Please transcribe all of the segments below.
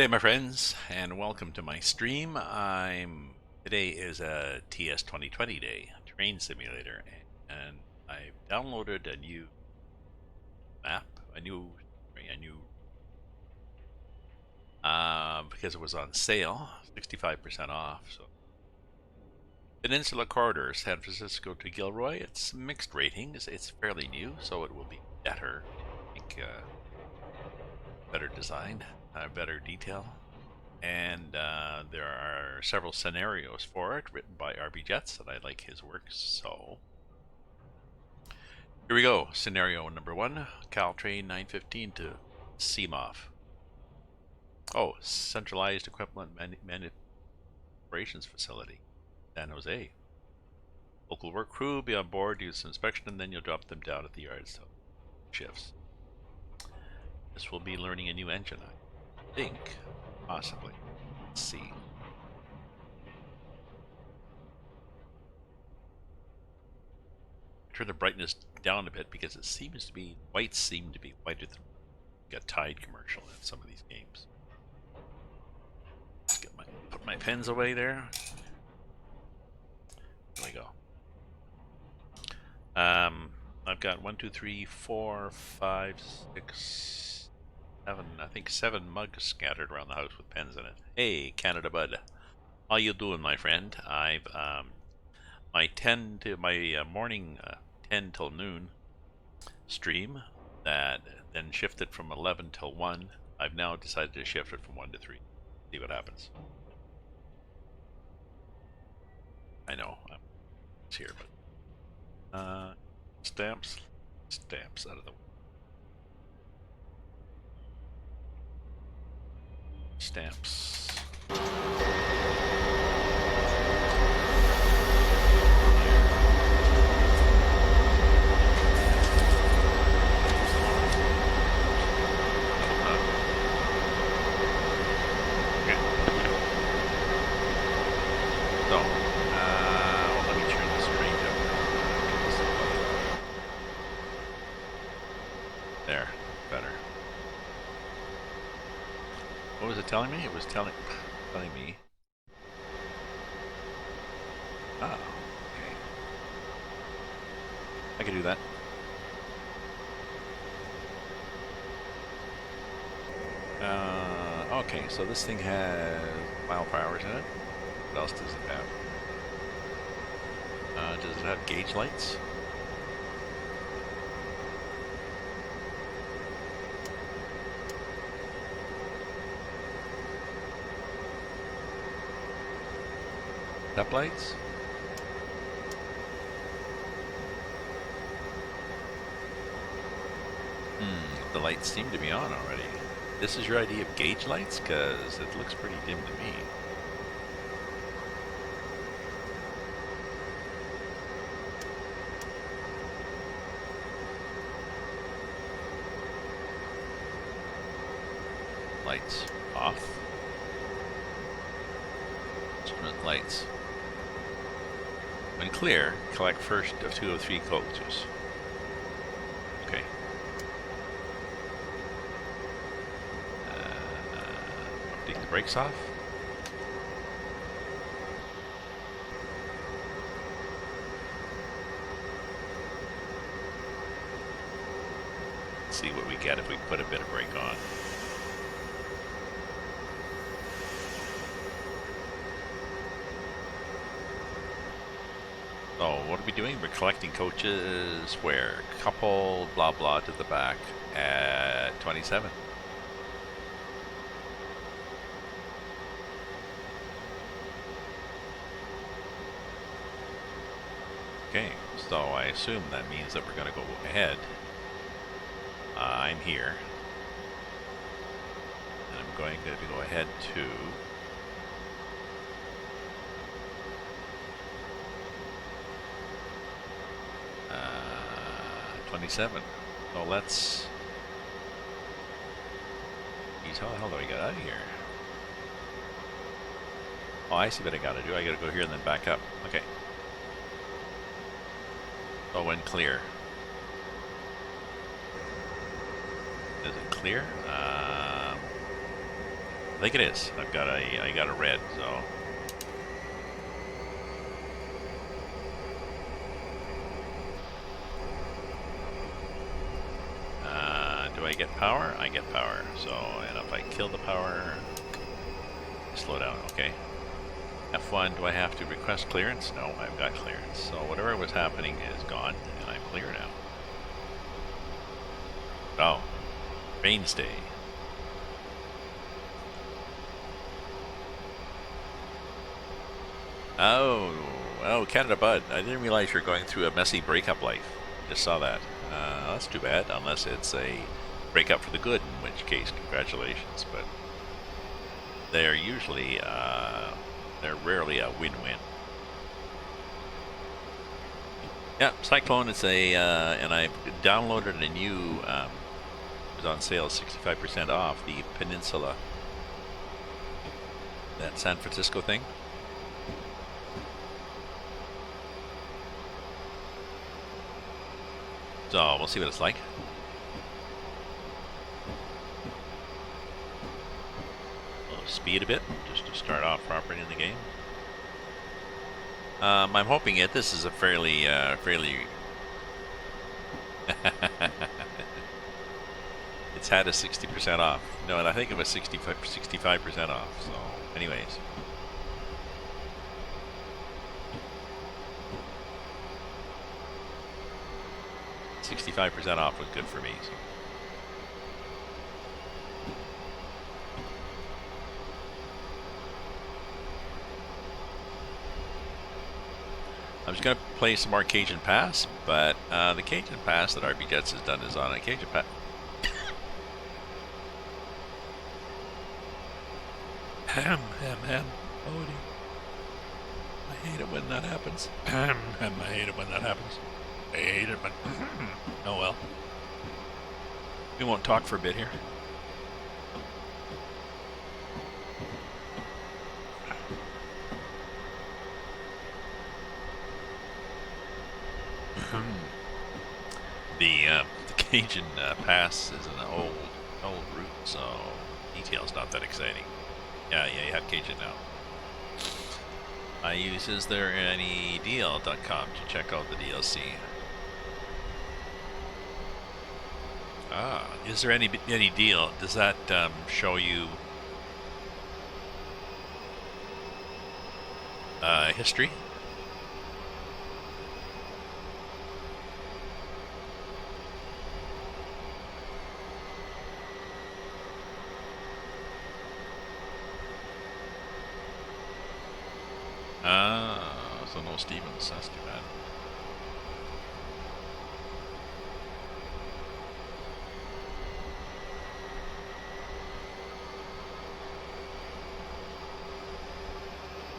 day, my friends, and welcome to my stream. Today is a TS2020 day, train simulator, and I've downloaded a new map, because it was on sale, 65% off. So, Peninsula corridor, San Francisco to Gilroy. It's mixed ratings. It's fairly new, so it will be better. I think better design, better detail. And there are several scenarios for it written by RMJets, and I like his work. So here we go. Scenario number 1, Caltrain 915 to CEMOF. Oh, Centralized Equipment Operations Facility, San Jose. Local work crew be on board, do some inspection, and then you'll drop them down at the yards. So shifts. This will be learning a new engine, I think, possibly. Let's see. Turn the brightness down a bit because it seems to be whites seem to be whiter than a Tide commercial in some of these games. Let's put my pens away there. There we go. I've got 1, 2, 3, 4, 5, 6, 7. I think 7 mugs scattered around the house with pens in it. Hey, Canada Bud, how you doing, my friend? I've my morning 10 till noon stream that then shifted from 11 till 1. I've now decided to shift it from 1 to 3. See what happens. I know it's here, but stamps out of the way. Stamps. Telling me? It was telling me. Oh, okay. I can do that. Okay, so this thing has mile per hour in it. What else does it have? Does it have gauge lights? Step lights? The lights seem to be on already. This is your idea of gauge lights? Because it looks pretty dim to me. Lights off. Instrument lights. When clear, collect first of 2 of 3 coaches. Okay. Take the brakes off. Let's see what we get if we put a bit of brake on. So what are we doing? We're collecting coaches where? Couple, blah blah, to the back at 27. Okay, so I assume that means that we're going to go ahead. I'm here. And I'm going to go ahead to 27. So let's. Geez, how the hell do I get out of here? Oh, I see what I gotta do. I gotta go here and then back up. Okay. So when clear. Is it clear? I think it is. I got a red, so. Do I get power? I get power. So, and if I kill the power, slow down. Okay. F1. Do I have to request clearance? No, I've got clearance. So whatever was happening is gone, and I'm clear now. Oh, rains day. Oh, Canada Bud. I didn't realize you're going through a messy breakup life. Just saw that. That's too bad, unless it's a breakup for the good, in which case, congratulations. But they're usually, they're rarely a win-win. Yeah, Cyclone is a, and I downloaded a new, it was on sale, 65% off, the Peninsula. That San Francisco thing. So we'll see what it's like. We'll speed a bit just to start off properly in the game. I'm hoping this is a fairly it's had a 60% off. No, I think it was 65% off. So, anyways. $65% off was good for me. So. I was going to play some more Cajun Pass, but the Cajun Pass that RMJets has done is on a Cajun Pass. Ham. Oh, I hate it when that happens. I hate it when that happens. I hate it, but oh well. We won't talk for a bit here. The Cajun Pass is an old route, so detail's not that exciting. Yeah, you have Cajun now. I use is there any deal.com to check out the DLC. Is there any deal? Does that show you history? So no Stevens. That's too bad.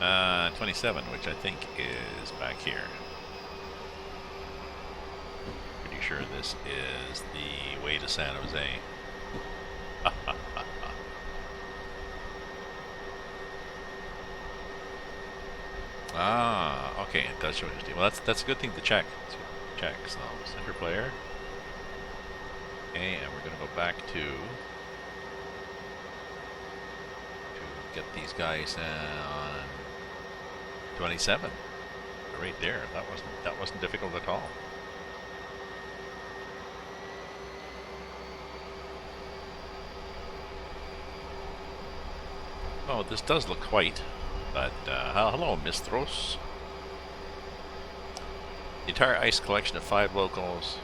Uh, 27, which I think is back here. Pretty sure this is the way to San Jose. Okay, it does show interesting. Well, that's a good thing to check. So center player. Okay, and we're gonna go back to get these guys on 27. Right there. That wasn't difficult at all. Oh, this does look white. But, hello, Mistros. The entire ice collection of 5 locals.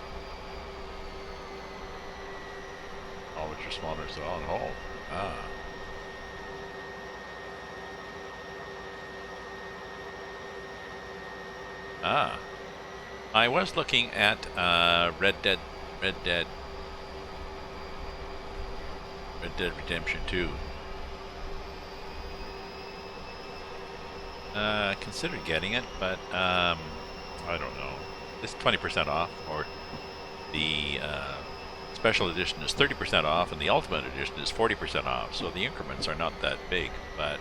All which are smaller, so all in all. I was looking at, Red Dead Redemption 2. Considered getting it, but I don't know. It's 20% off, or the special edition is 30% off, and the ultimate edition is 40% off. So the increments are not that big, but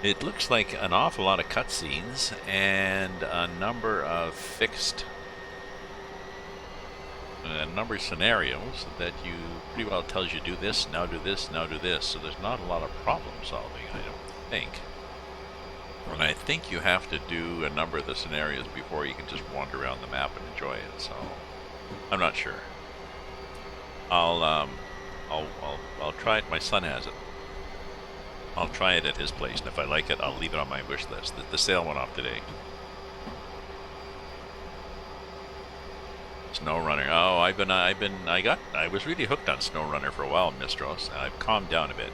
it looks like an awful lot of cutscenes and a number of fixed a number of scenarios that you pretty well tells you do this, now do this, now do this. So there's not a lot of problem solving, I don't think. And I think you have to do a number of the scenarios before you can just wander around the map and enjoy it. So I'm not sure. I'll try it. My son has it. I'll try it at his place, and if I like it, I'll leave it on my wish list. The sale went off today. SnowRunner. Oh, I was really hooked on SnowRunner for a while, Mistros, and I've calmed down a bit.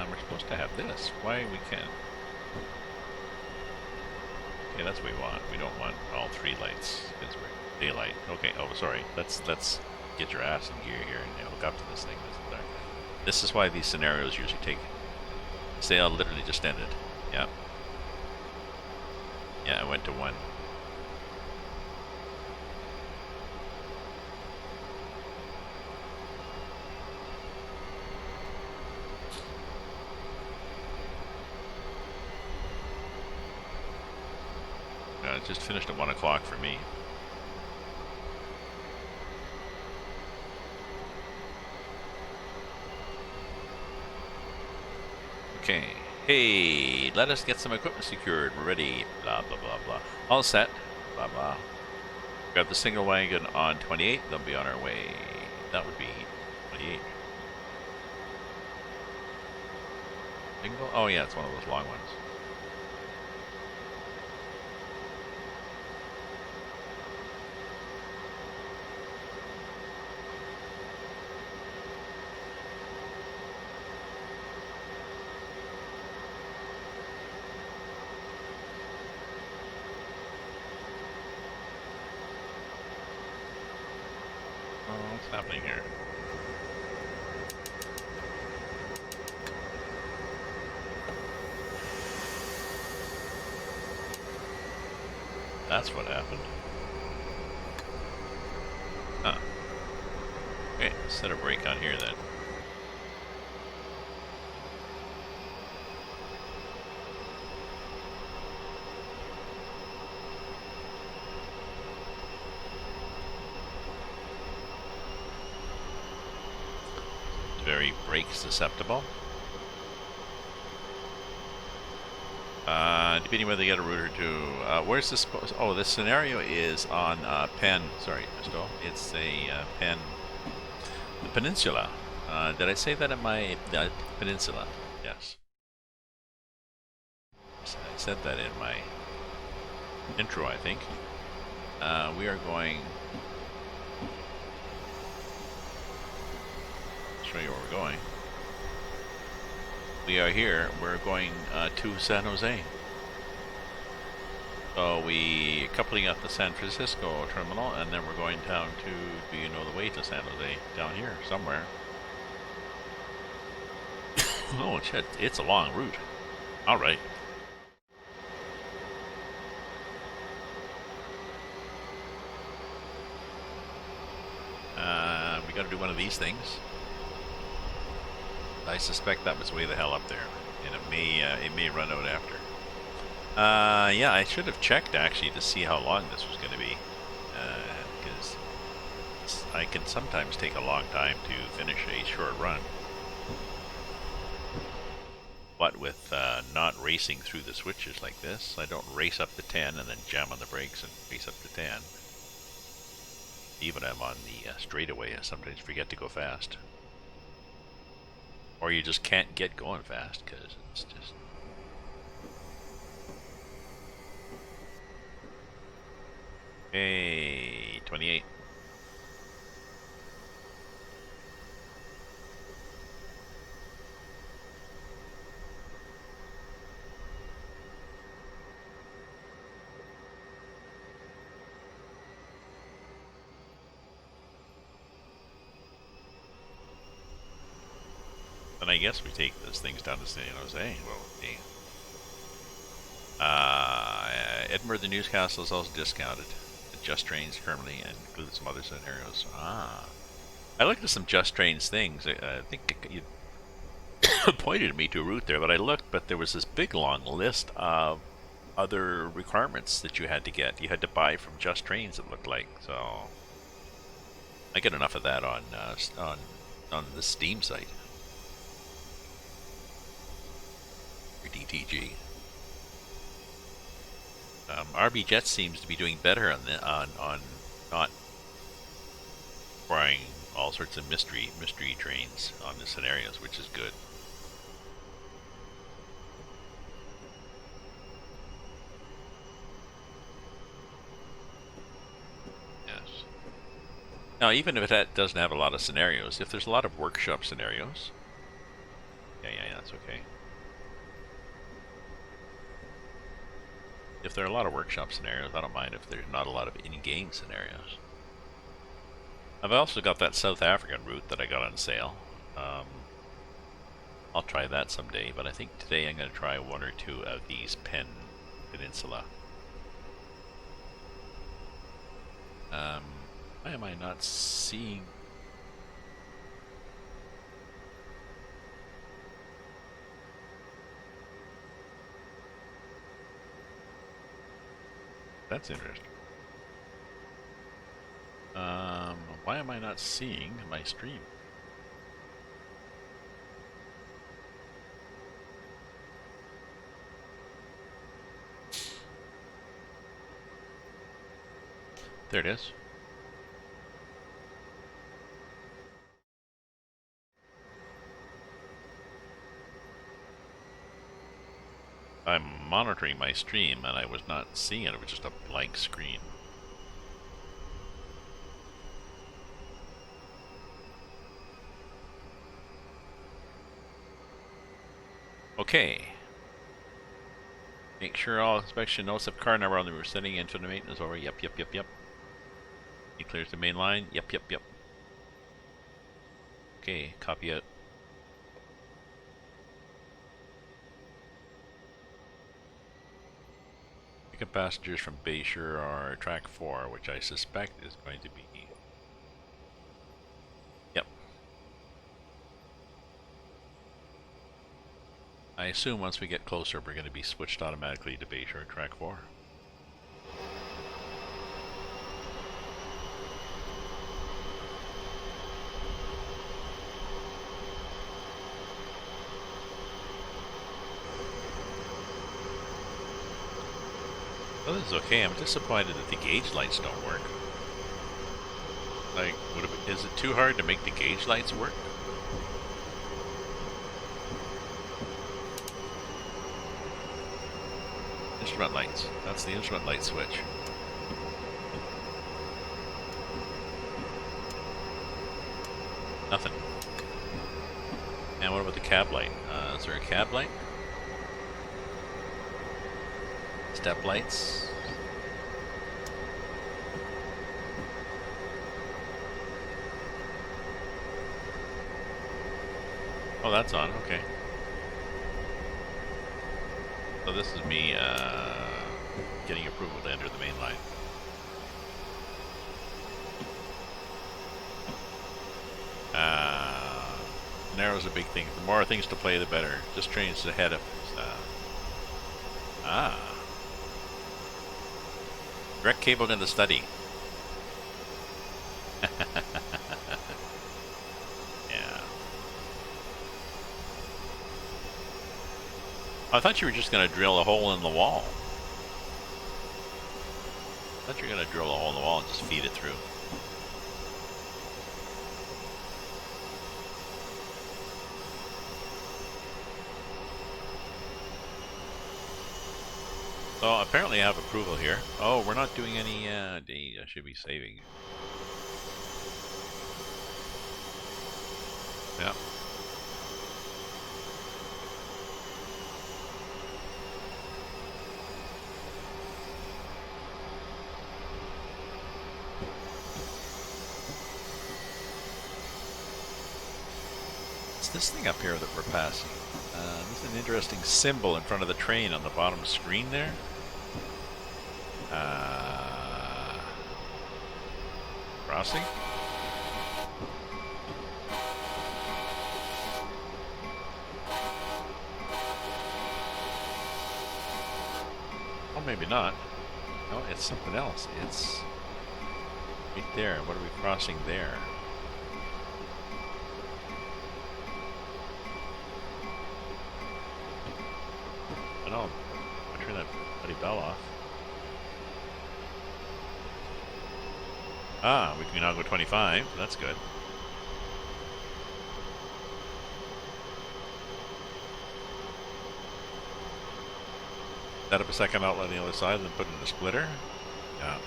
We're supposed to have this. Why we can't? Okay, that's what we want. We don't want all three lights because we're daylight. Okay. Oh, sorry. Let's get your ass in gear here and hook up to this thing. This is why these scenarios usually take. Sale literally just ended. Yeah. Yeah, I went to 1. It just finished at 1 o'clock for me. Okay. Hey, let us get some equipment secured. We're ready. Blah, blah, blah, blah. All set. Blah, blah. Grab the single wagon on 28. They'll be on our way. That would be 28. Single? Oh, yeah, it's one of those long ones. What's happening here? That's what happened. Huh. Okay, set a brake on here then. Very brake susceptible. Depending whether you get a route or two. Where's this? Oh, this scenario is on Penn. Sorry, Misto. It's a the Peninsula. Did I say that in my Peninsula? Yes. I said that in my intro, I think. We are going. Show you where we're going. We are here. We're going to San Jose. So we coupling at the San Francisco terminal, and then we're going down to. Do you know the way to San Jose? Down here somewhere. Oh shit! It's a long route. All right. We got to do one of these things. I suspect that was way the hell up there, and it may run out after. Yeah, I should have checked actually to see how long this was going to be, because I can sometimes take a long time to finish a short run. But with not racing through the switches like this, I don't race up to 10 and then jam on the brakes and race up to 10. Even I'm on the straightaway, I sometimes forget to go fast. Or you just can't get going fast because it's just... Hey, 28. Then I guess we take those things down to San Jose. Well, okay. Edinburgh, the newscastle is also discounted. The Just Trains currently and include some other scenarios. I looked at some Just Trains things. I think you pointed me to a route there, but I looked, but there was this big long list of other requirements that you had to get. You had to buy from Just Trains, it looked like. So I get enough of that on the Steam site for DTG. RMJets seems to be doing better on not trying all sorts of mystery trains on the scenarios, which is good. Yes. Now, even if it doesn't have a lot of scenarios, if there's a lot of workshop scenarios, yeah, that's okay. If there are a lot of workshop scenarios, I don't mind if there's not a lot of in-game scenarios. I've also got that South African route that I got on sale. I'll try that someday, but I think today I'm going to try one or two of these Peninsula. Why am I not seeing... That's interesting. Why am I not seeing my stream? There it is. I'm monitoring my stream and I was not seeing it. It was just a blank screen. Okay. Make sure all inspection notes of car number on the we're sending into the maintenance over. Yep. He clears the main line. Yep. Okay, copy it. Pick up passengers from Bayshore or track 4, which I suspect is going to be... Yep. I assume once we get closer, we're going to be switched automatically to Bayshore track 4. Well, this is okay. I'm disappointed that the gauge lights don't work. Like, is it too hard to make the gauge lights work? Instrument lights. That's the instrument light switch. Nothing. And what about the cab light? Is there a cab light? Step lights. Oh, that's on. Okay. So this is me getting approval to enter the main line. Narrow's a big thing. The more things to play, the better. Just trains ahead of direct cable in the study. Yeah. I thought you were just going to drill a hole in the wall. I thought you were going to drill a hole in the wall and just feed it through. So apparently I have approval here. Oh, we're not doing any, I should be saving. Yeah. What's this thing up here that we're passing? There's an interesting symbol in front of the train on the bottom screen there. Crossing? Oh, maybe not. No, it's something else. It's right there. What are we crossing there? I don't know. I'll turn that bloody bell off. Ah, we can now go 25. That's good. Set up a second outlet on the other side and then put in a splitter. Yeah.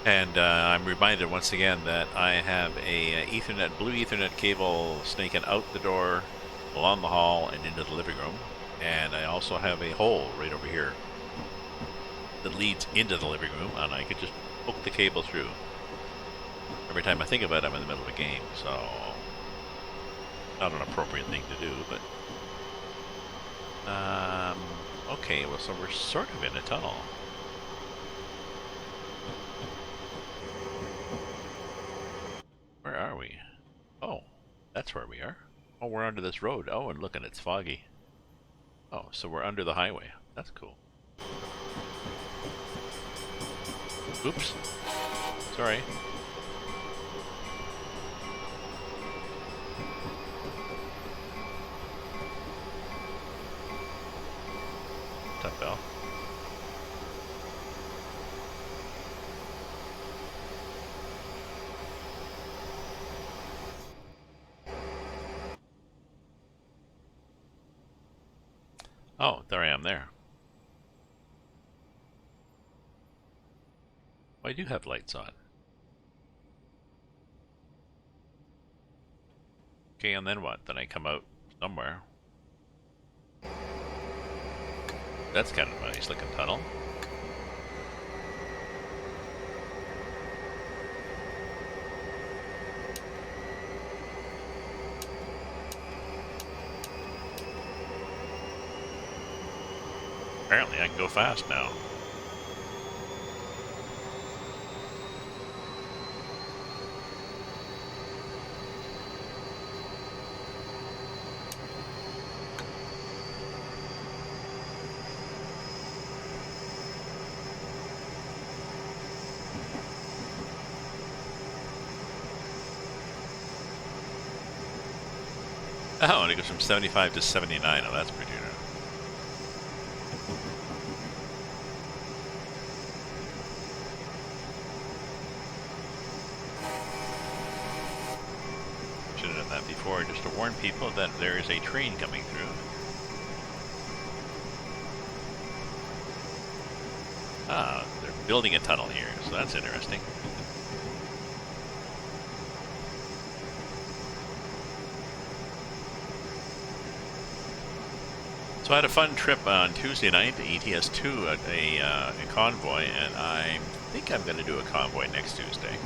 And I'm reminded once again that I have a blue Ethernet cable snaking out the door, along the hall, and into the living room. And I also have a hole right over here that leads into the living room, and I could just hook the cable through. Every time I think about it, I'm in the middle of a game, so not an appropriate thing to do, but okay, well, so we're sort of in a tunnel. Where are we? Oh, that's where we are. Oh, we're under this road. Oh, and look, and it's foggy. Oh, so we're under the highway. That's cool. Oops. Sorry. Tough bell. Oh, there I am there. Oh, I do have lights on. Okay, and then what? Then I come out somewhere. That's kind of a nice looking tunnel. Apparently I can go fast now. Oh, and it goes from 75 to 79. Oh, that's pretty good. Should have done that before, just to warn people that there is a train coming through. Ah, they're building a tunnel here, so that's interesting. So I had a fun trip on Tuesday night to ETS2 at a convoy, and I think I'm going to do a convoy next Tuesday.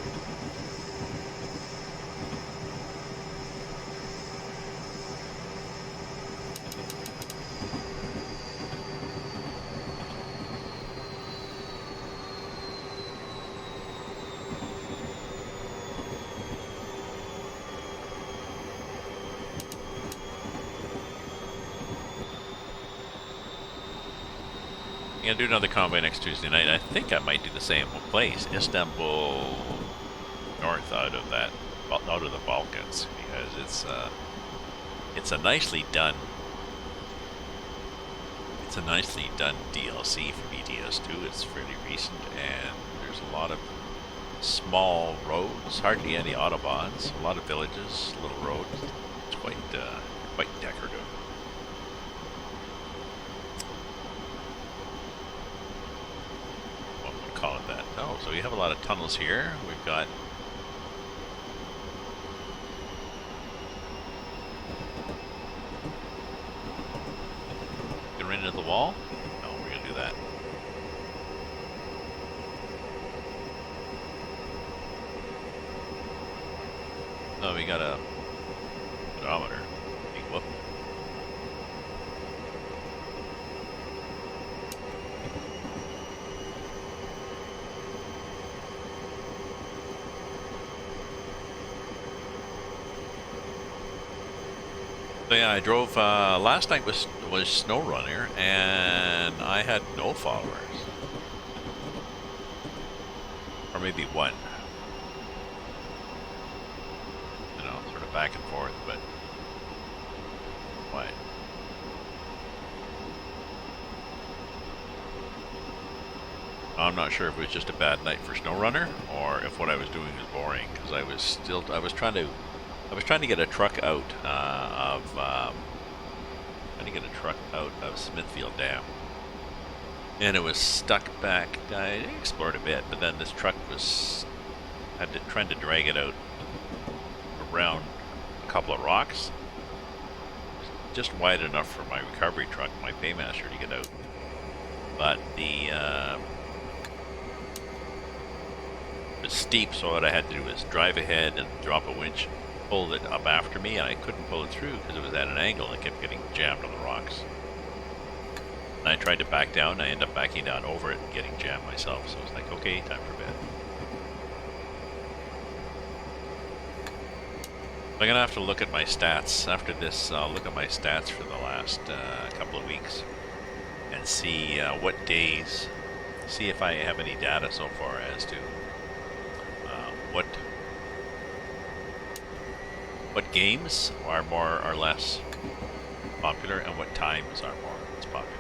I'm gonna do another convoy next Tuesday night. I think I might do the same place, Istanbul north out of the Balkans, because it's a nicely done DLC from ETS2. It's fairly recent, and there's a lot of small roads, hardly any autobahns, a lot of villages, little roads. It's quite decorative. Call it that. Oh, so we have a lot of tunnels here. We've got get right into the wall. No, we're gonna do that. Oh, we got a speedometer. Hey, whoop. So yeah, I drove, last night was Snow Runner, and I had no followers. Or maybe one. You know, sort of back and forth, but why? I'm not sure if it was just a bad night for Snow Runner, or if what I was doing was boring, because I was trying to get a truck out of Smithfield Dam, and it was stuck back. I explored a bit, but then this truck was trying to drag it out around a couple of rocks, just wide enough for my recovery truck, my Paymaster, to get out. But it was steep, so what I had to do was drive ahead and drop a winch, pull it up after me, and I couldn't pull it through because it was at an angle and it kept getting jammed on the rocks. And I tried to back down, I ended up backing down over it and getting jammed myself, so it's like, okay, time for bed. I'm gonna have to look at my stats. After this, I'll look at my stats for the last couple of weeks and see what days, see if I have any data so far as to what games are more or less popular and what times are more or less popular.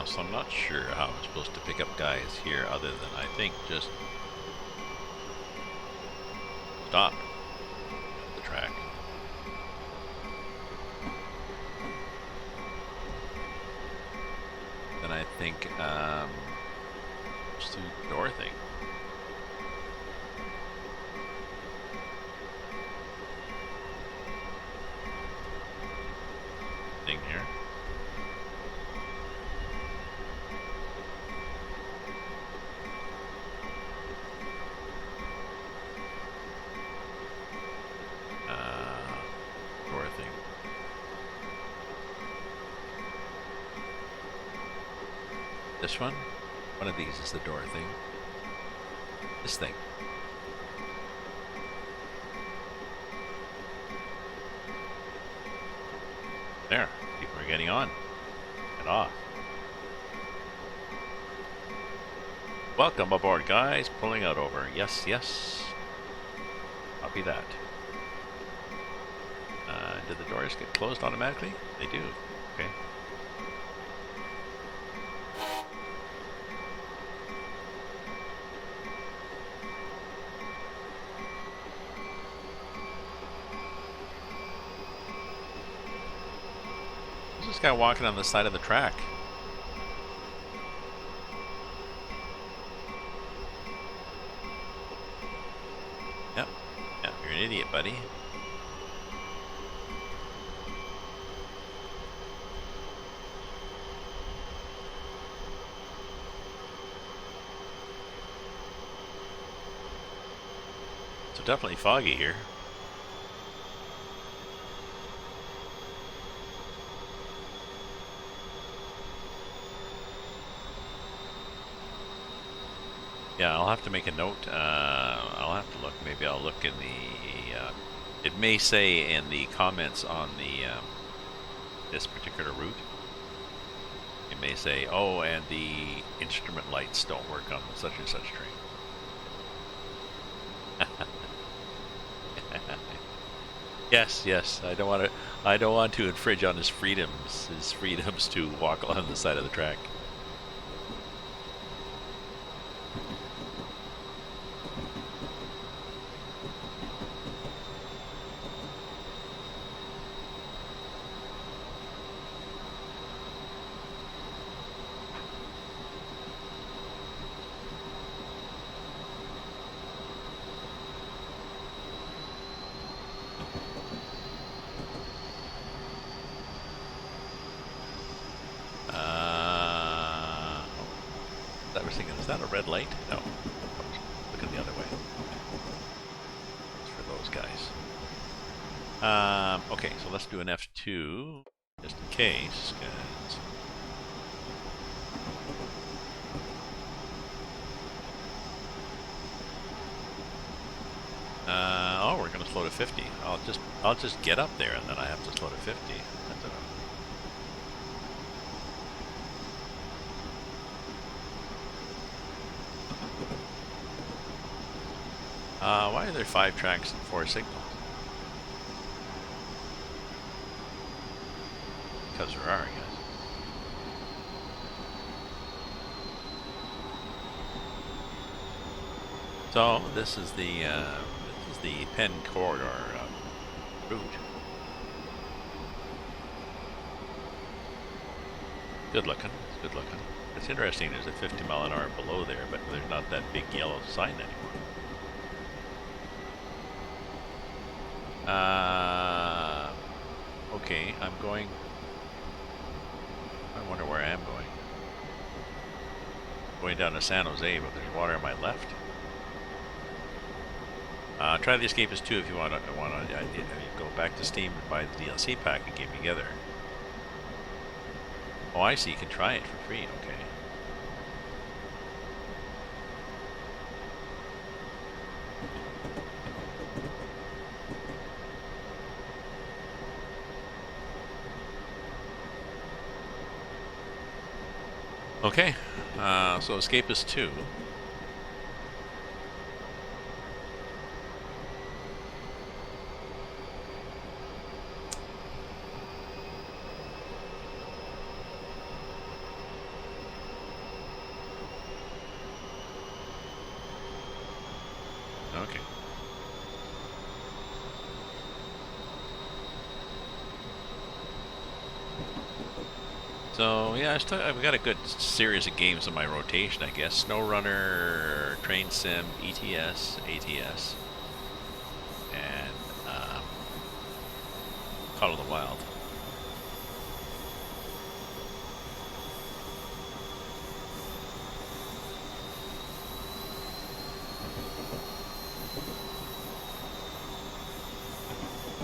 So I'm not sure how I'm supposed to pick up guys here other than I think just stop the track. Then I think just do the door thing. Thing here. This one of these is the door thing. This thing. There, people are getting on and off. Welcome aboard, guys. Pulling out over. Yes, yes. Copy that. Did the doors get closed automatically? They do. Okay. There's this guy walking on the side of the track. Yep. Yep, you're an idiot, buddy. It's definitely foggy here. Yeah, I'll have to make a note. I'll have to look. Maybe I'll look in the It may say in the comments on the this particular route, it may say, oh, and the instrument lights don't work on such and such train. Yes, yes. I don't want to infringe on his freedoms to walk along the side of the track. I was thinking, is that a red light? No. I was looking the other way. It's for those guys. Okay, so let's do an F2, just in case, guys. Oh, we're gonna slow to 50. I'll just get up there, and then I have to slow to 50. That's enough. Why are there 5 tracks and 4 signals? Because there are, I guess. So this is the Penn corridor route. Good looking. It's good looking. It's interesting. There's a 50 mile an hour below there, but there's not that big yellow sign anymore. Okay, I'm going. I wonder where I am going. Going down to San Jose, but there's water on my left. Try the Escapist 2 if you want to. Go back to Steam and buy the DLC pack and get together. Oh, I see. You can try it for free. Okay. Okay, so Escapist 2. Okay. So yeah, I've got a good series of games in my rotation, I guess. SnowRunner, Train Sim, ETS, ATS, and Call of the Wild.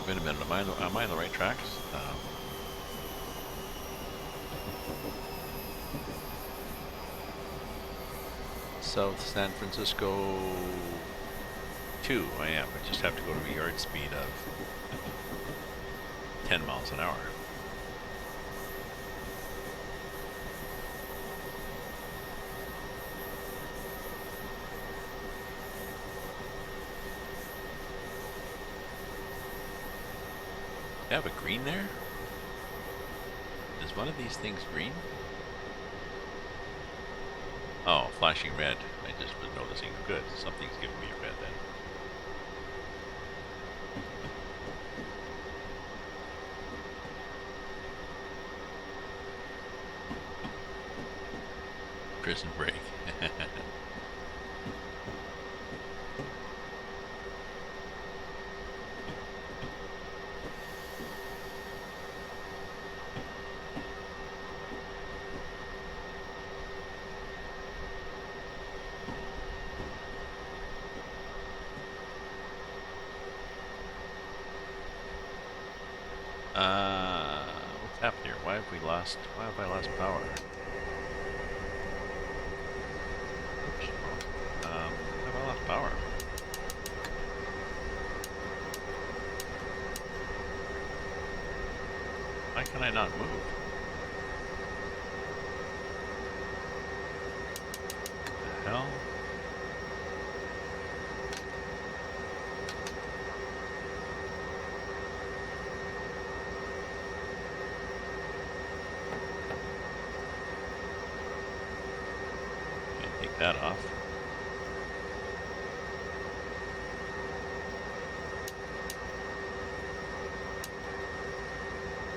Wait a minute, am I on the right tracks? South San Francisco 2, I am. I just have to go to a yard speed of 10 miles an hour. You have a green there? Is one of these things green? Oh, flashing red. I just was noticing. Good. Something's giving me a red then. Prison break. What's happened here? Why have I lost power? Why have I lost power? Why can I not move? What the hell? Can't take that off.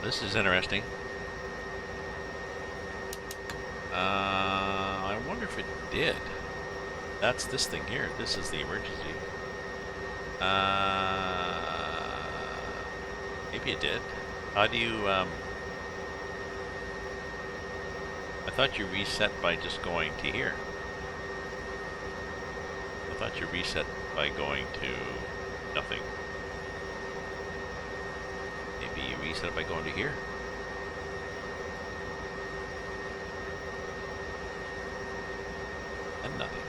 This is interesting. I wonder if it did. That's this thing here. This is the emergency. Maybe it did. How do you, I thought you reset by just going to here. I thought you reset by going to nothing. Maybe you reset it by going to here. And nothing.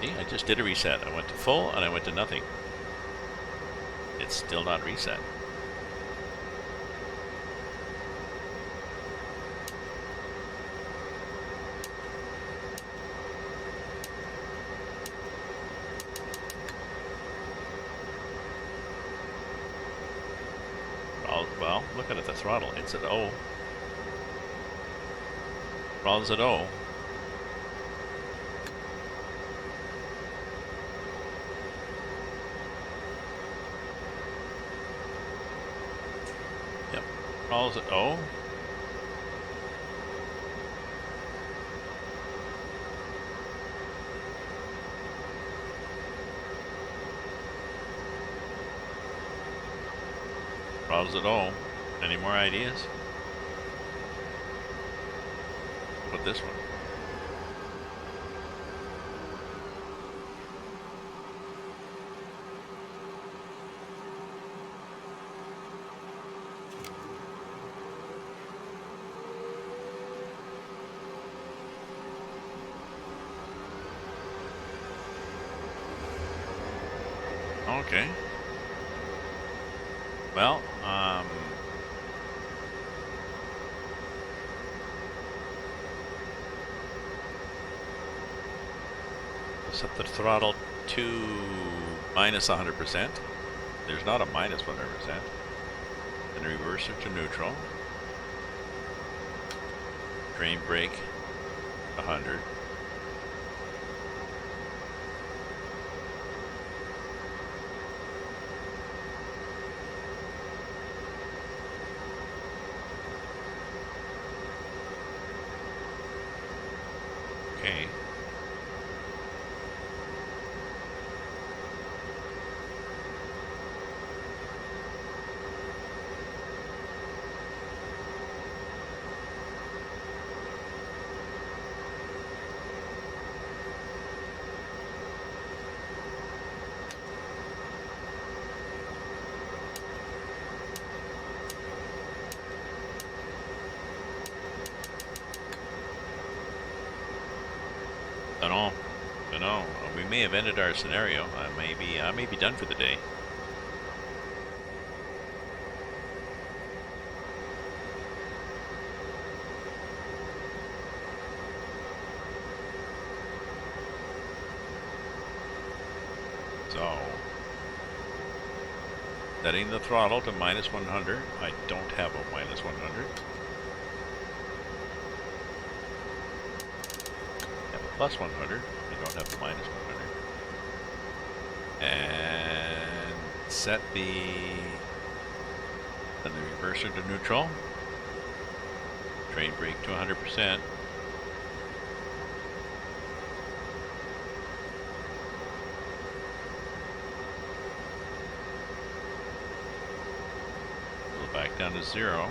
See, I just did a reset. I went to full and I went to nothing. It's still not reset. Well, looking at the throttle, it's at O. Throttle's at O. Yep, throttle's at O. Throttle's at O. Any more ideas? What this one? Okay. Well, set the throttle to minus 100%. There's not a minus 100%. Then reverse it to neutral. Drain brake 100. Okay. Don't know. We may have ended our scenario. I may be done for the day. So, setting the throttle to minus 100. I don't have a minus 100. I have a plus 100. I don't have the minus 100. And set the reverser to neutral. Drain brake to 100%. Back down to 0.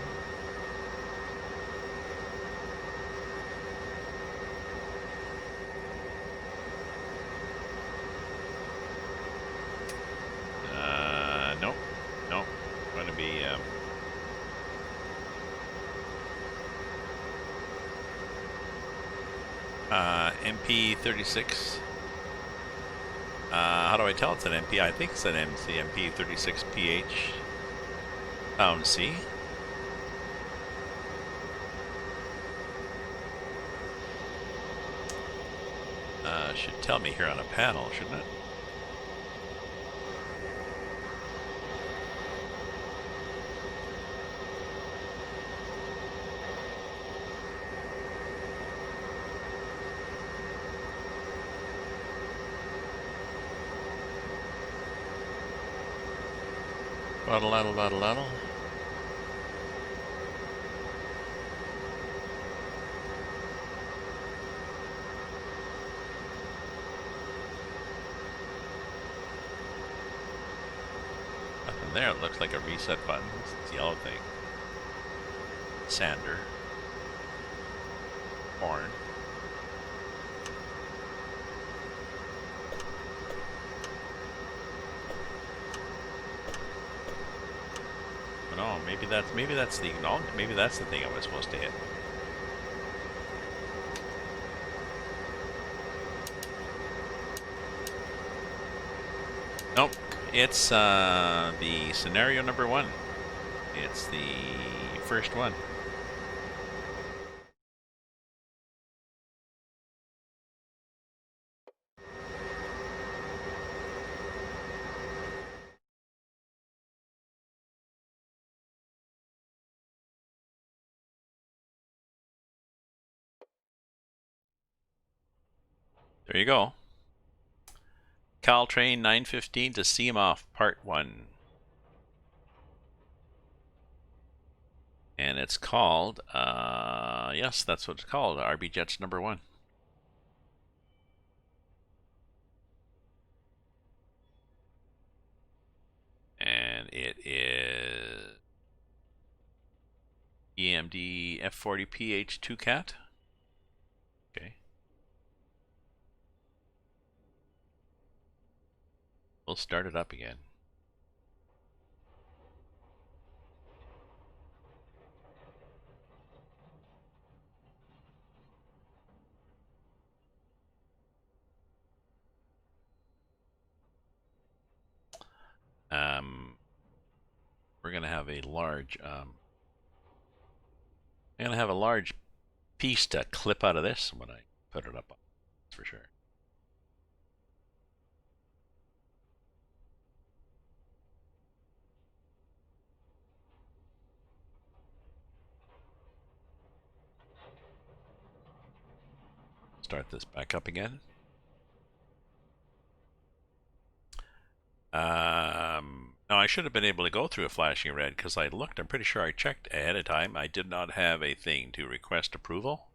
Nope. Going to be MP36 How do I tell it's an MP? I think it's an MCMP 36PH pound C. Should tell me here on a panel, shouldn't it? Laddle. Nothing there. It looks like a reset button. It's the yellow thing. Sander. Horn. No, maybe that's the maybe that's the thing I was supposed to hit. Nope, it's the scenario number 1. It's the first one. There you go. Caltrain 915 to CEMOF Part 1. And it's called, yes, that's what it's called, RMJets number 1. And it is EMD F40PH2 cat. Okay. We'll start it up again. We're gonna have a large I'm gonna have a large piece to clip out of this when I put it up, that's for sure. Start this back up again. No, I should have been able to go through a flashing red because I looked. I'm pretty sure I checked ahead of time. I did not have a thing to request approval.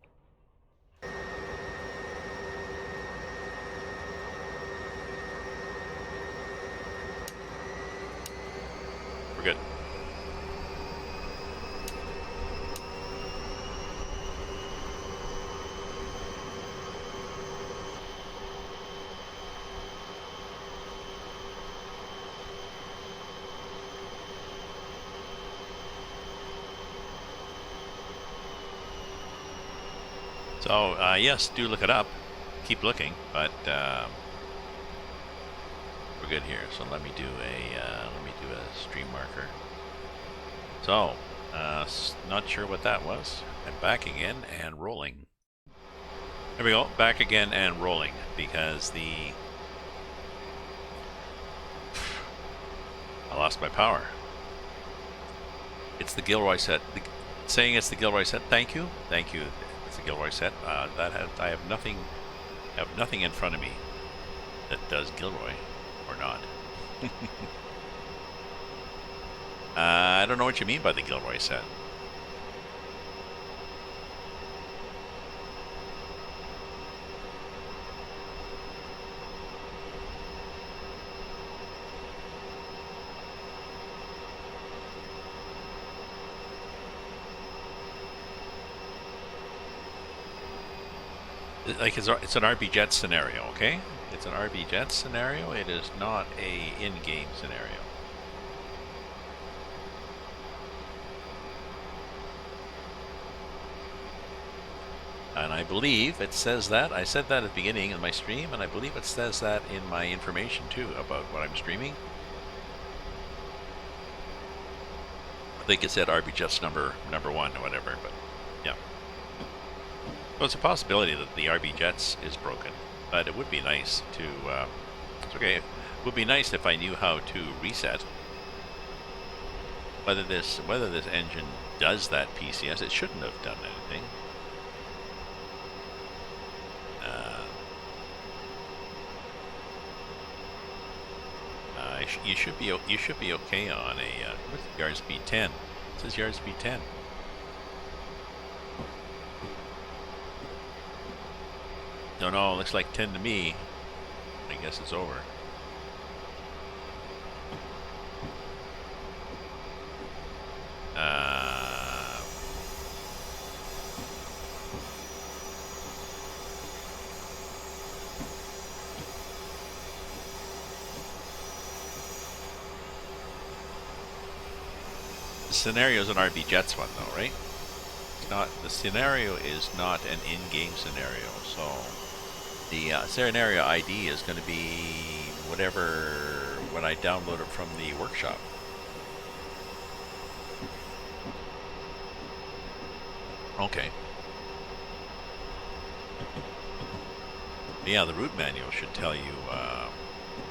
We're good. So yes, do look it up. Keep looking, but we're good here. So let me do a stream marker. So not sure what that was. And back again and rolling. There we go. Back again and rolling because I lost my power. It's the Gilroy set. Saying it's the Gilroy set. Thank you. It's the Gilroy set. I have nothing in front of me that does Gilroy or not. I don't know what you mean by the Gilroy set. Like it's an RMJets scenario, okay? It's an RMJets scenario. It is not a in-game scenario. And I believe it says that. I said that at the beginning of my stream, and I believe it says that in my information too about what I'm streaming. I think it said RMJets number 1 or whatever, but yeah. So it's a possibility that the RMJets is broken, but it would be nice to. It's okay. It would be nice if I knew how to reset. Whether this engine does that PCS, it shouldn't have done anything. You should be okay on a what's the yard speed 10? It says yard speed 10. No, looks like 10 to me. I guess it's over. The scenario is an RMJets one though, right? It's not. The scenario is not an in-game scenario, so the scenario ID is going to be whatever when I download it from the workshop. Okay. Yeah, the route manual should tell you.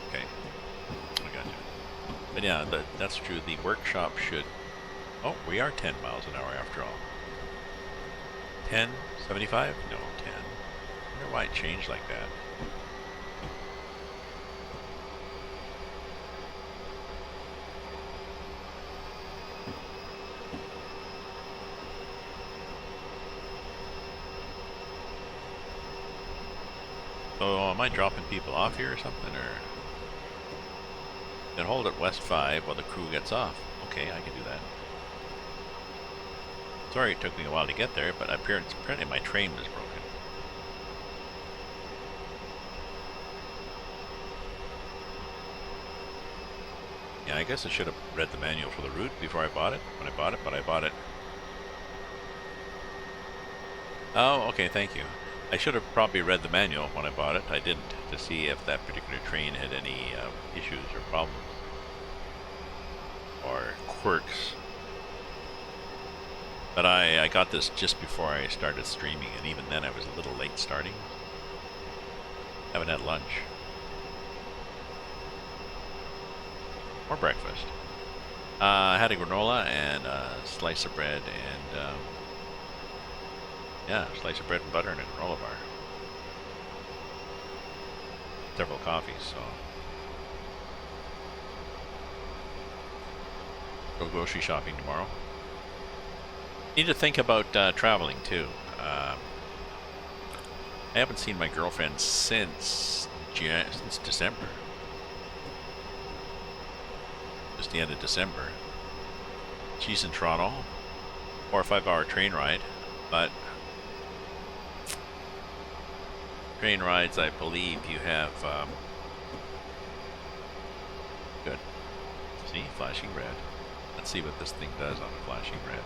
Okay, I got you. But yeah, that's true. The workshop should. Oh, we are 10 miles an hour after all. 10, 75? No, 10. I wonder why it changed like that. So am I dropping people off here or something, or then hold at West 5 while the crew gets off? Okay, I can do that. Sorry it took me a while to get there, but apparently my train was broken. Yeah, I guess I should have read the manual for the route before I bought it. When I bought it, but I bought it. Oh, okay, thank you. I should have probably read the manual when I bought it. I didn't, to see if that particular train had any issues or problems or quirks. But I got this just before I started streaming, and even then I was a little late starting. Haven't had lunch. Or breakfast. I had a granola and a slice of bread and, yeah, a slice of bread and butter and a granola bar. Several coffees, so. Go grocery shopping tomorrow. Need to think about traveling too. I haven't seen my girlfriend since December. Just the end of December. She's in Toronto. 4 or 5 hour train ride, but train rides, I believe you have. Good. See, flashing red. Let's see what this thing does on the flashing red.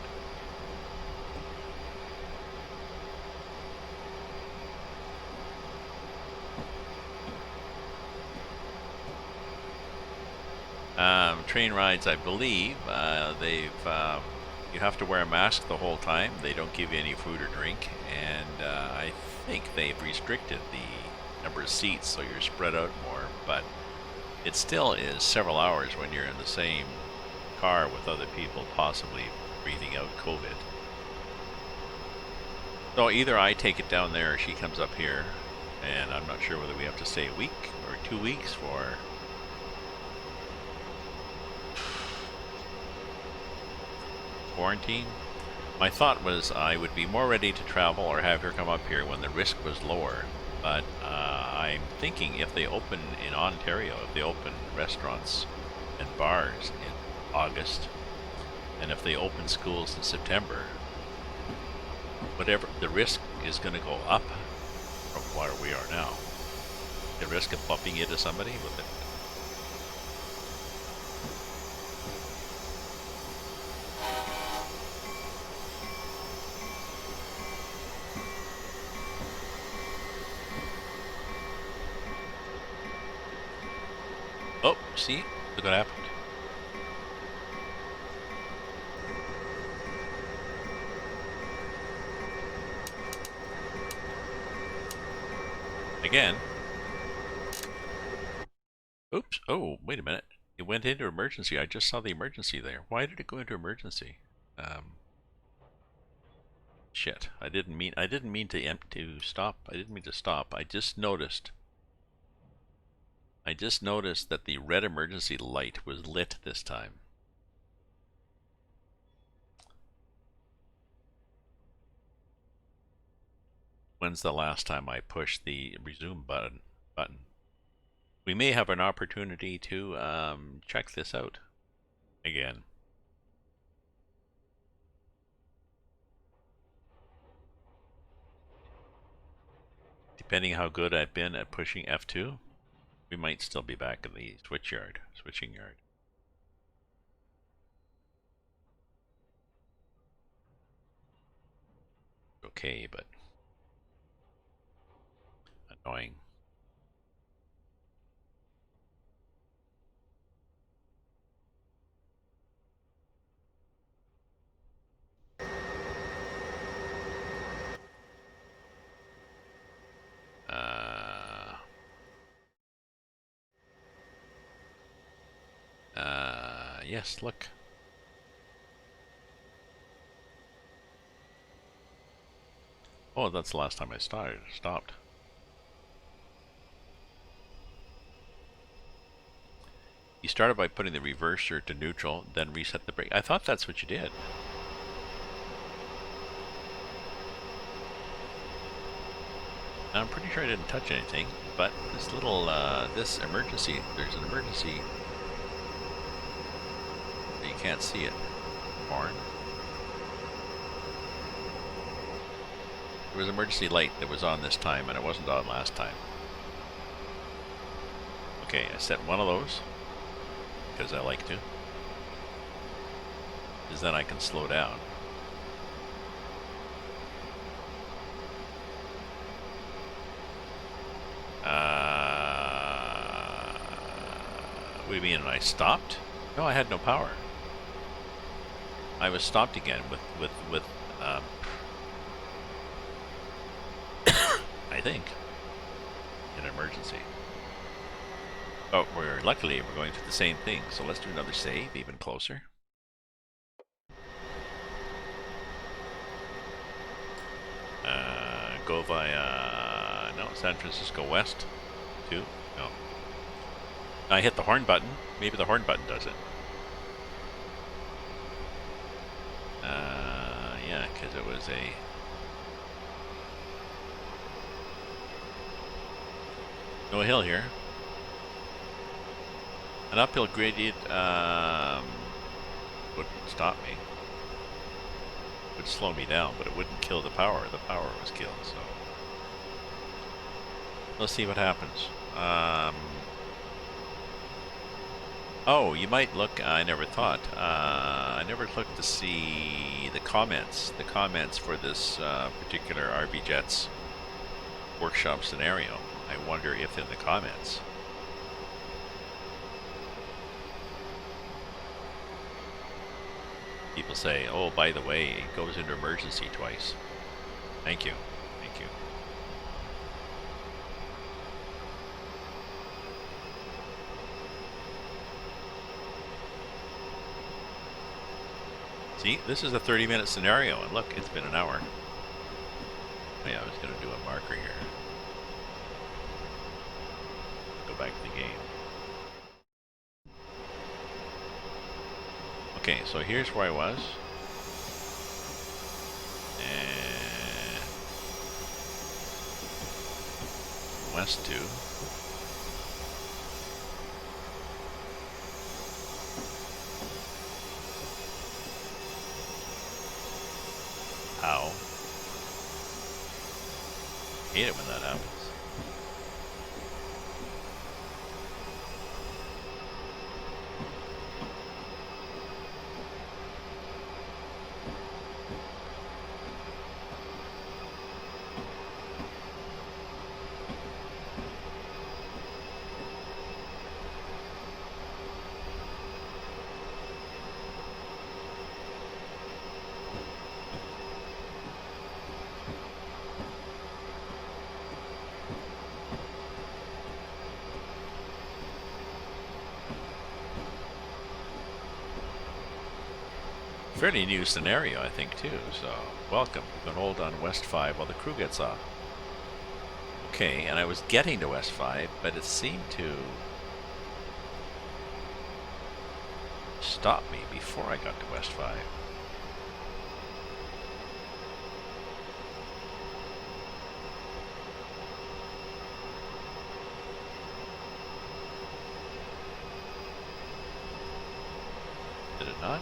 Train rides, I believe, you have to wear a mask the whole time. They don't give you any food or drink, and I think they've restricted the number of seats so you're spread out more, but it still is several hours when you're in the same car with other people possibly breathing out COVID. So either I take it down there or she comes up here, and I'm not sure whether we have to stay a week or 2 weeks for quarantine. My thought was I would be more ready to travel or have her come up here when the risk was lower, but I'm thinking if they open in Ontario, if they open restaurants and bars in August, and if they open schools in September, whatever, the risk is going to go up from where we are now. The risk of bumping into somebody with it. Oh, see? Look what happened. Again. Oops. Oh, wait a minute. It went into emergency. I just saw the emergency there. Why did it go into emergency? Shit. I didn't mean to stop. I didn't mean to stop. I just noticed that the red emergency light was lit this time. When's the last time I pushed the resume button? We may have an opportunity to check this out again. Depending how good I've been at pushing F2, we might still be back in the switching yard. Okay, but annoying. Yes, look. Oh, that's the last time I stopped. You started by putting the reverser to neutral, then reset the brake. I thought that's what you did. I'm pretty sure I didn't touch anything, but this little, there's an emergency. You can't see it. Horn. There was an emergency light that was on this time, and it wasn't on last time. Okay, I set one of those, because I like to. Because then I can slow down. What do you mean? I stopped? No, I had no power. I was stopped again with I think, an emergency. But luckily we're going through the same thing, so let's do another save, even closer. Go via San Francisco West. 2. No. I hit the horn button. Maybe the horn button does it. Yeah, because it was no hill here. An uphill gradient wouldn't stop me. It would slow me down, but it wouldn't kill the power. The power was killed, so let's see what happens. Oh, you might look. I never thought. I never looked to see the comments. The comments for this particular RMJets workshop scenario. I wonder if in the comments people say, "Oh, by the way, it goes into emergency twice." Thank you. Thank you. See, this is a 30-minute scenario, and look, it's been an hour. Oh, yeah, I was going to do a marker here. Go back to the game. Okay, so here's where I was. And west 2. How? Hate it when that happens. fairly new scenario, I think, too. So, welcome. You can hold on West 5 while the crew gets off. Okay, and I was getting to West 5, but it seemed to stop me before I got to West 5. Did it not?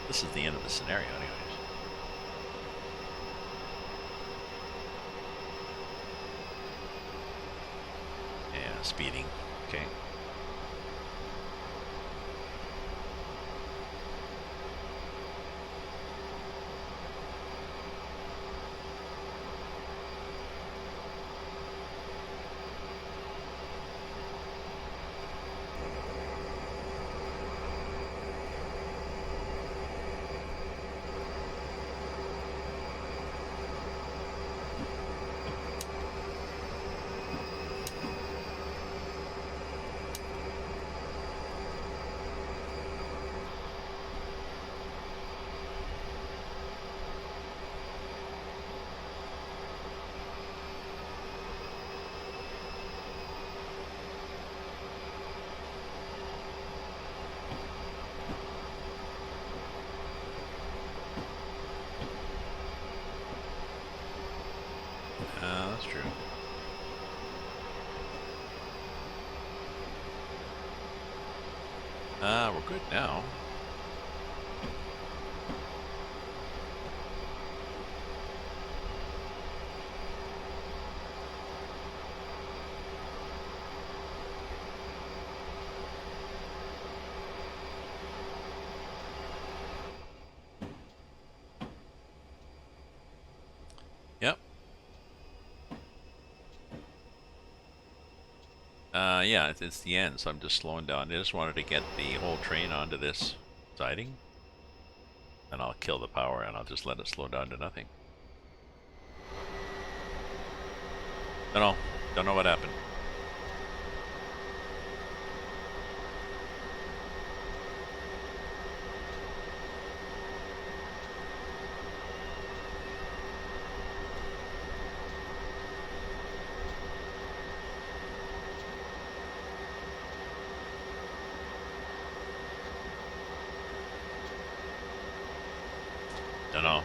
This is the end of the scenario, anyways. Yeah, speeding. Okay. That's true. We're good now. Yep. Yeah, it's the end, so I'm just slowing down. I just wanted to get the whole train onto this siding, and I'll kill the power, and I'll just let it slow down to nothing. Don't know what happened.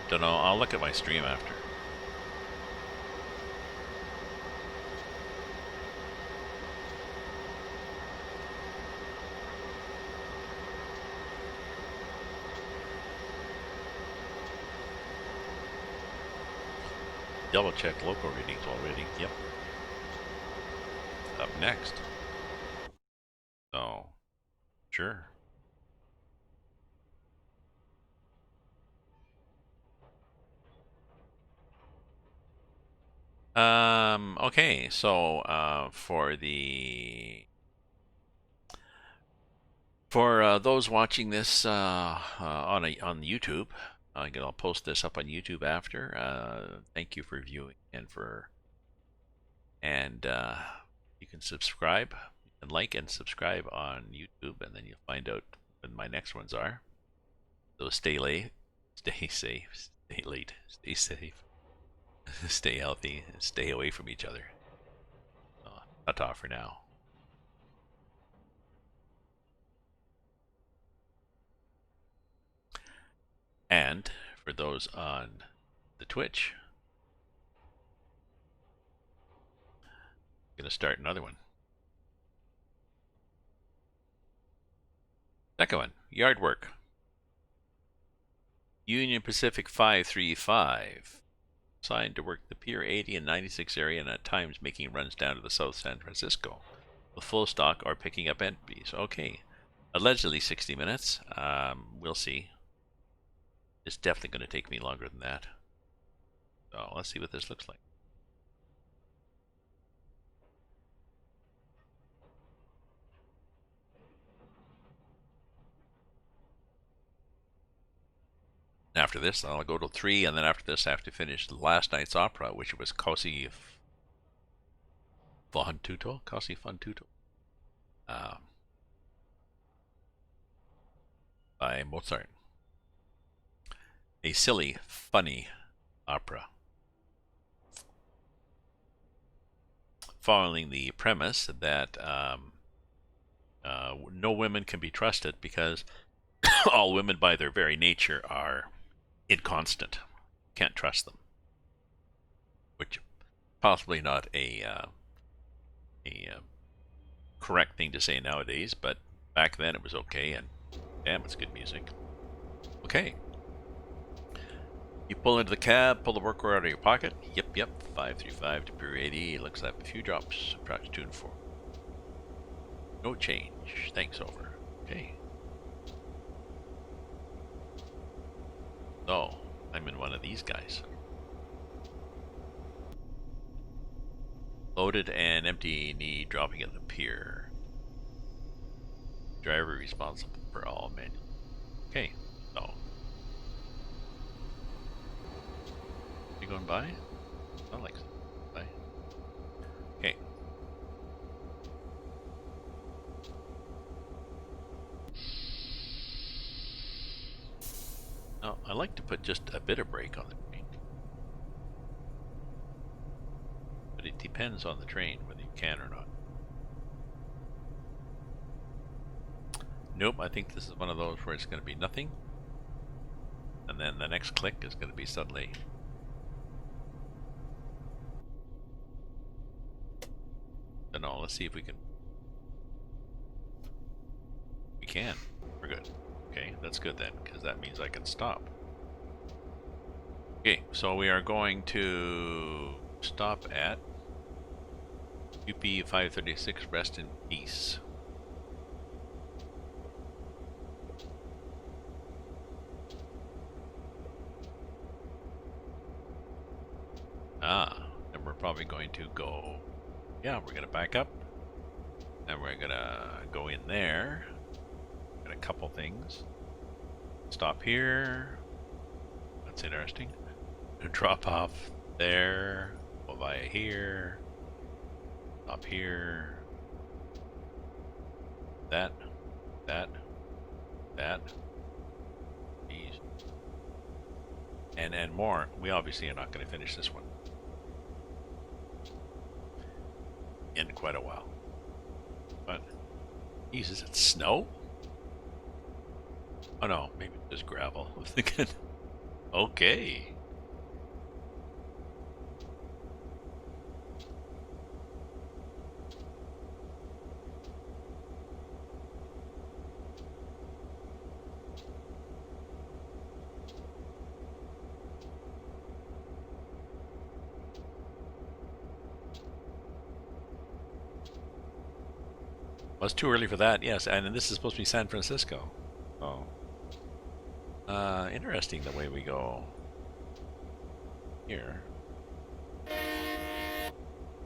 Don't know. I'll look at my stream after. Double check local readings already. Yep. Up next. So, sure. Okay, so for those watching this on YouTube, I'll post this up on YouTube after. Thank you for viewing and you can subscribe and like and subscribe on YouTube, and then you'll find out when my next ones are. So stay late, stay safe, stay late, stay safe, stay healthy, and stay away from each other. Ta-ta for now. And for those on the Twitch, I'm going to start another one. Second one, yard work. Union Pacific 535. Assigned to work the Pier 80 and 96 area, and at times making runs down to the South San Francisco. With full stock or picking up empties. Okay. Allegedly 60 minutes. We'll see. It's definitely going to take me longer than that. So let's see what this looks like. After this, I'll go to 3, and then after this, I have to finish last night's opera, which was Cosi fan tutto. um, by Mozart. A silly, funny opera. Following the premise that no women can be trusted because all women by their very nature are inconstant. Can't trust them. Which possibly not a correct thing to say nowadays, but back then it was okay, and damn, it's good music. Okay. You pull into the cab, pull the work order out of your pocket. Yep. 535 to Pier 80. Looks like a few drops. Approach tune 4. No change. Thanks, over. Okay. So, I'm in one of these guys. Loaded and empty, need dropping at the pier. Driver responsible for all manual. Okay, so. You going by? I like by. Okay. Now, I like to put just a bit of brake on the train. But it depends on the train, whether you can or not. Nope, I think this is one of those where it's going to be nothing. And then the next click is going to be suddenly. So no, let's see if we can. We can. We're good. Okay, that's good then, because that means I can stop. Okay, so we are going to stop at UP 536, rest in peace. Then we're probably going to go, yeah, we're going to back up, and we're going to go in there, got a couple things, stop here, that's interesting, drop off there, go via here, stop here, that, these, and more. We obviously are not going to finish this one in quite a while. But, geez, is it snow? Oh no, maybe just gravel. I'm thinking, okay. Well, it's too early for that, yes, and this is supposed to be San Francisco. Oh. Interesting the way we go here.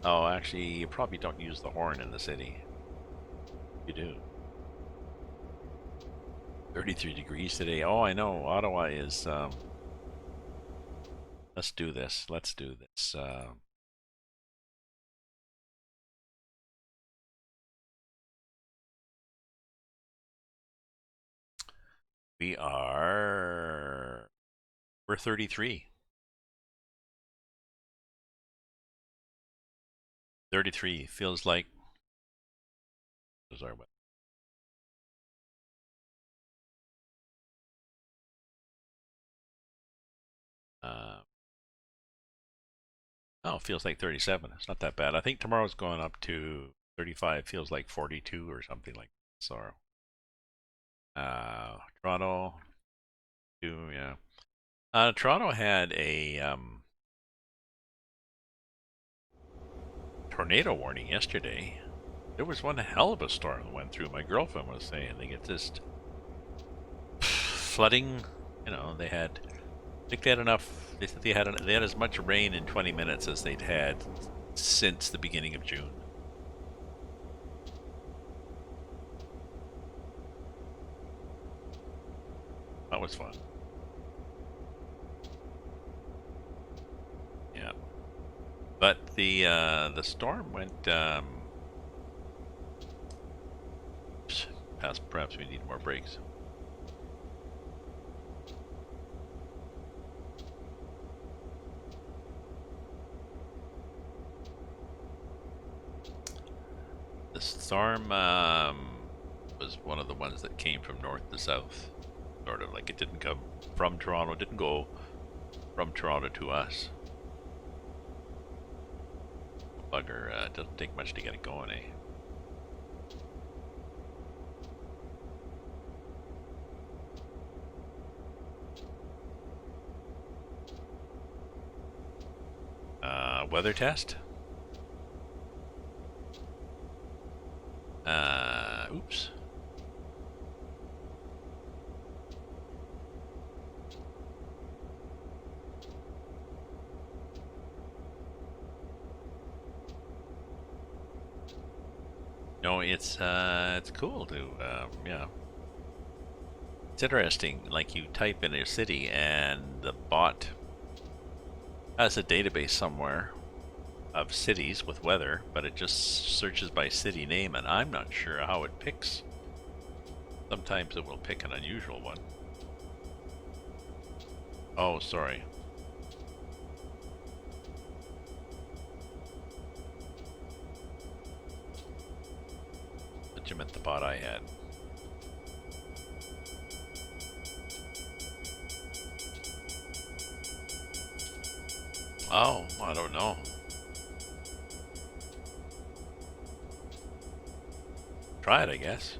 Oh, actually, you probably don't use the horn in the city. You do. 33 degrees today. Oh, I know. Ottawa is, let's do this. Let's do this. We're 33. 33 feels like, our oh, feels like 37. It's not that bad. I think tomorrow's going up to 35. Feels like 42 or something like that. So, Toronto, yeah. Toronto had a tornado warning yesterday. There was one hell of a storm that went through. My girlfriend was saying they get this flooding. You know, they had. I think they had enough. They said they had as much rain in 20 minutes as they'd had since the beginning of June. That was fun. Yeah, but the storm went Perhaps we need more brakes. The storm was one of the ones that came from north to south. Sort of like it didn't come from Toronto, didn't go from Toronto to us. Bugger, it doesn't take much to get it going, eh? Weather test? Oops. No, it's cool to, yeah. It's interesting, like you type in a city and the bot has a database somewhere of cities with weather, but it just searches by city name, and I'm not sure how it picks. Sometimes it will pick an unusual one. Oh, sorry. But you meant the bot I had. Oh, I don't know. Try it, I guess.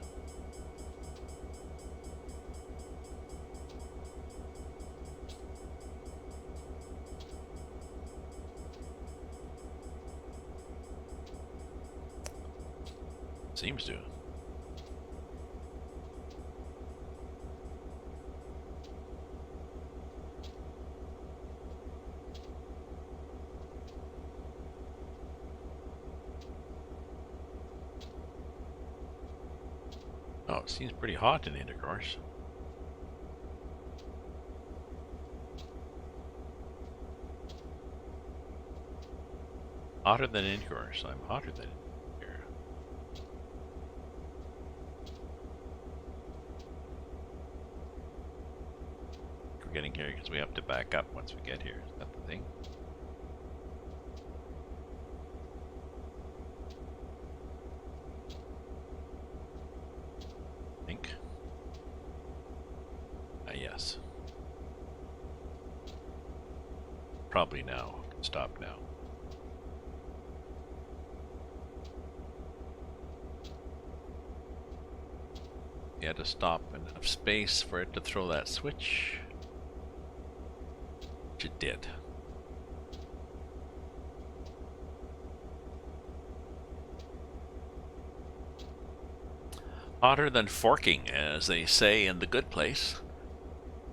Seems to. Oh, it seems pretty hot in intercourse. Hotter than intercourse. I'm hotter than here. We're getting here because we have to back up once we get here. Is that the thing? I think. Yes. Probably now. Stop now. You had to stop enough space for it to throw that switch. Which it did. Hotter than forking, as they say in The Good Place.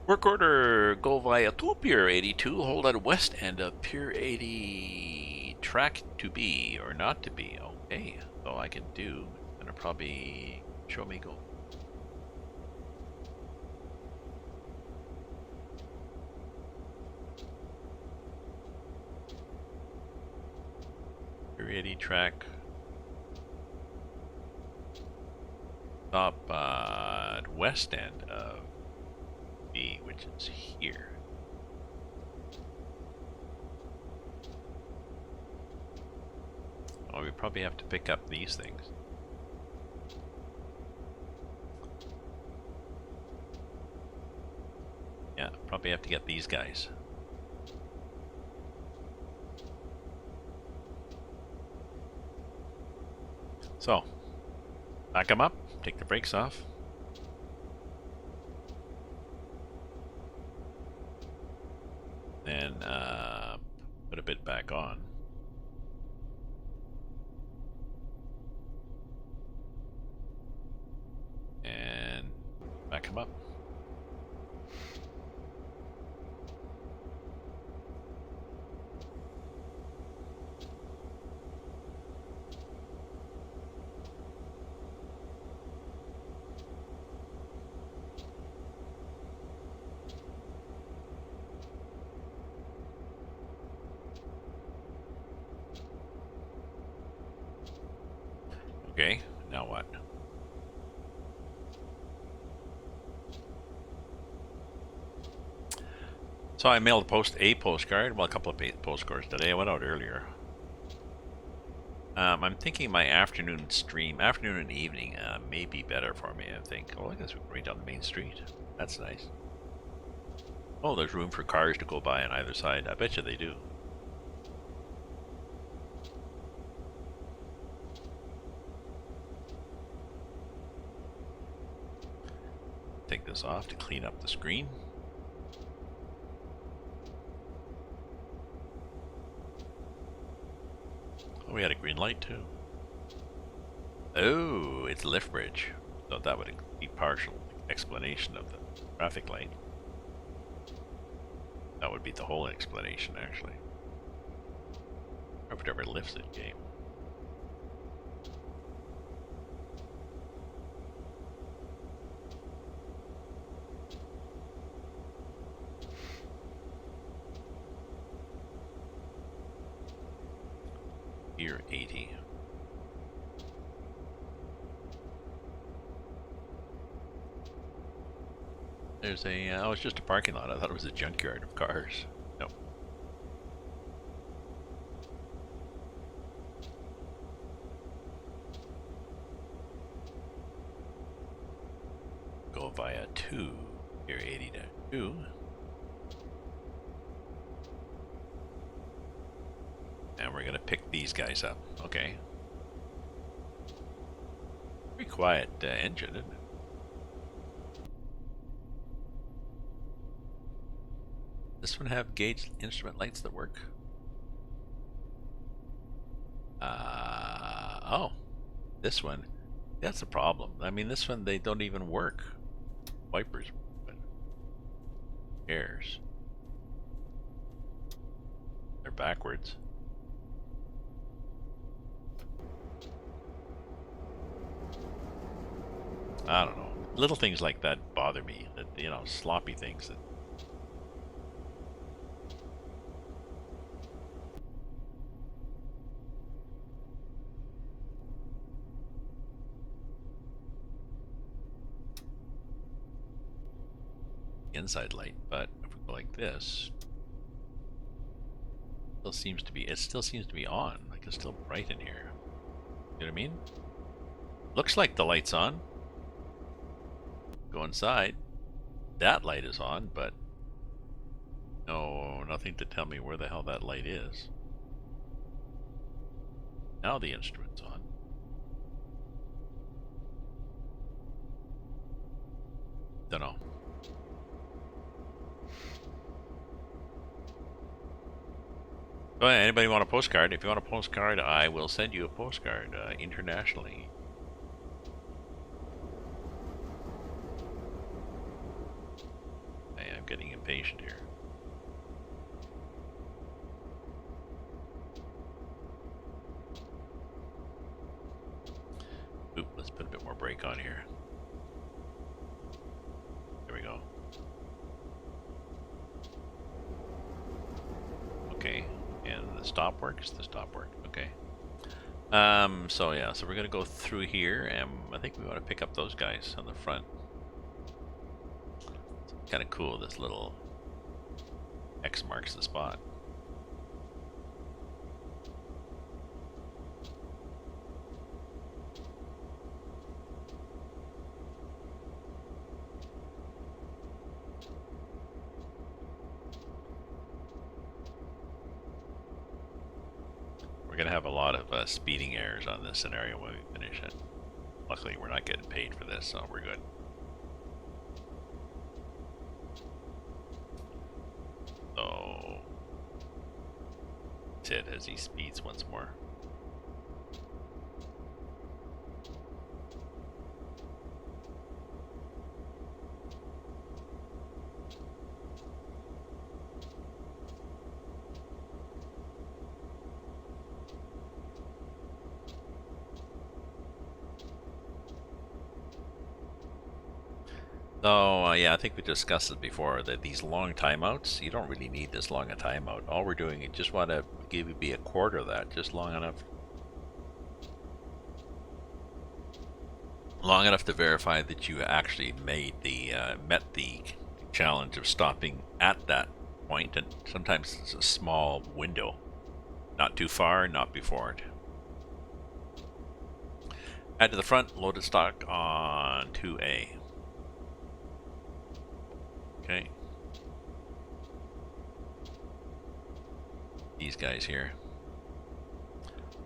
Work order, go via to Pier 82, hold at west end of Pier 80, track to be or not to be. Okay, so I can do, gonna probably show me go. Pier 80 track. Stop west end of B, which is here. Oh, we probably have to pick up these things. Yeah, probably have to get these guys. So, back them up, take the brakes off. Then put a bit back on. And back them up. Okay, now what? So I mailed a postcard. Well, a couple of postcards today. I went out earlier. I'm thinking my afternoon stream, afternoon and evening, may be better for me, I think. Oh, I guess we're going down the main street. That's nice. Oh, there's room for cars to go by on either side. I bet you they do. Take this off to clean up the screen. Oh, we had a green light too. Oh, it's a lift bridge. So that would be partial explanation of the traffic light. That would be the whole explanation, actually. Or whatever lifts it game. Here, 80. There's a, oh, it's just a parking lot. I thought it was a junkyard of cars. Nope. Go via 2, here 80-2. And we're gonna pick these guys up. Okay. Pretty quiet engine, isn't it? This one have gauge instrument lights that work? Oh, this one. That's a problem. I mean, this one, they don't even work. Wipers, but airs. They're backwards. I don't know. Little things like that bother me. That, you know, sloppy things that. Inside light, but if we go like this, it still seems to be on. Like it's still bright in here. You know what I mean? Looks like the light's on. Go inside. That light is on, but no, nothing to tell me where the hell that light is. Now the instrument's on. Dunno. So anybody want a postcard? If you want a postcard, I will send you a postcard internationally. Hey, I'm getting impatient here. Oop, let's put a bit more brake on here. There we go. Okay. And the stop works. The stop work. Okay. So yeah, so we're gonna go through here, and I think we want to pick up those guys on the front. It's kind of cool. This little X marks the spot. We're gonna have a lot of speeding errors on this scenario when we finish it. Luckily, we're not getting paid for this, so we're good. So, Sid as he speeds once more. So, yeah, I think we discussed it before, that these long timeouts, you don't really need this long a timeout. All we're doing is just want to give you be a quarter of that, just long enough to verify that you actually made the met the challenge of stopping at that point, and sometimes it's a small window. Not too far, not before it. Add to the front, loaded stock on 2A. Okay. These guys here.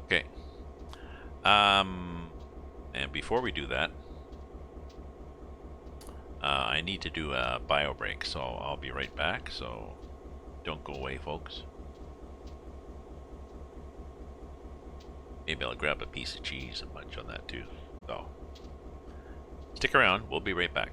Okay. And before we do that, I need to do a bio break, so I'll be right back. So don't go away, folks. Maybe I'll grab a piece of cheese and munch on that too. So stick around. We'll be right back.